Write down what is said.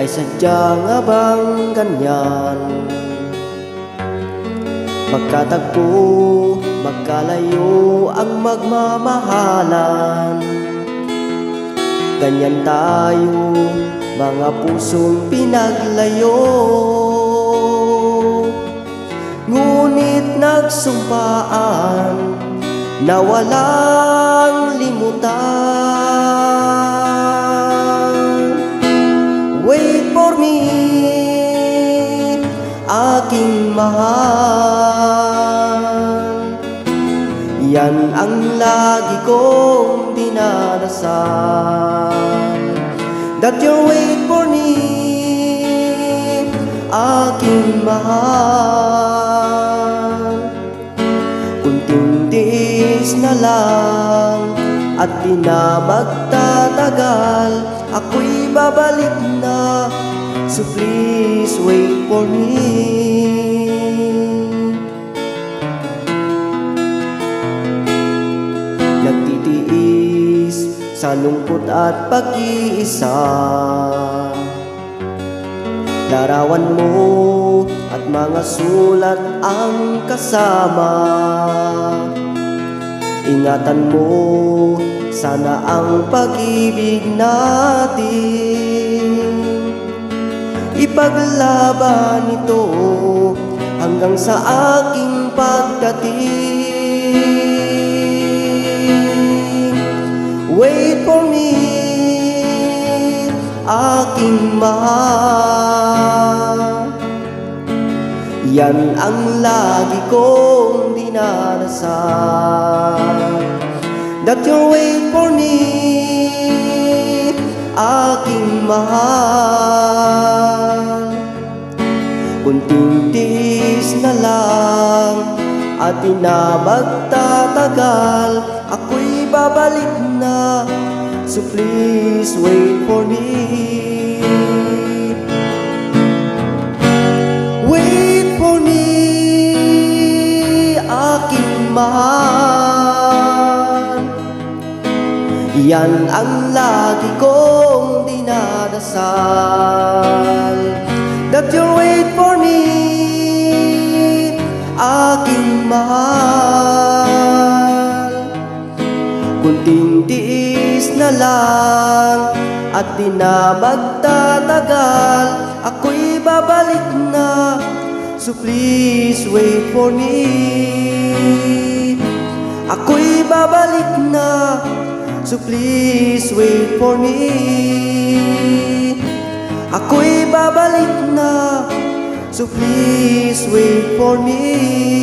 Ay sadya nga bang ganyan? Magkatagpo, magkalayo ang magmamahalan. Ganyan tayo, mga pusong pinaglayo. Ngunit nagsumpaan na walang limutan. Wait for me, aking mahal. Yan ang lagi kong dinadasal, that you'll wait for me, aking mahal. Kunting tiis na lang at di na magtatagal, ako'y babalik na, so please wait for me. Nagtitiis sa lungkot at pag-iisa, larawan mo at mga sulat ang kasama. Ingatan mo sana ang pag-ibig natin, ipaglaban ito hanggang sa aking pagdating. Wait for me, aking mahal. Yan ang lagi kong dinadasal, that you'll wait for me, aking mahal. Kunting tiis na lang at di na magtatagal, ako'y babalik na, so please wait for me. Wait for me, aking mahal. Yan ang lagi kong dinadasal, that you'll wait for me, aking mahal. Kunting tiis na lang at di na magtatagal, ako'y babalik na, so please wait for me. Ako'y babalik na, so please wait for me. Ako'y babalik na, so please wait for me.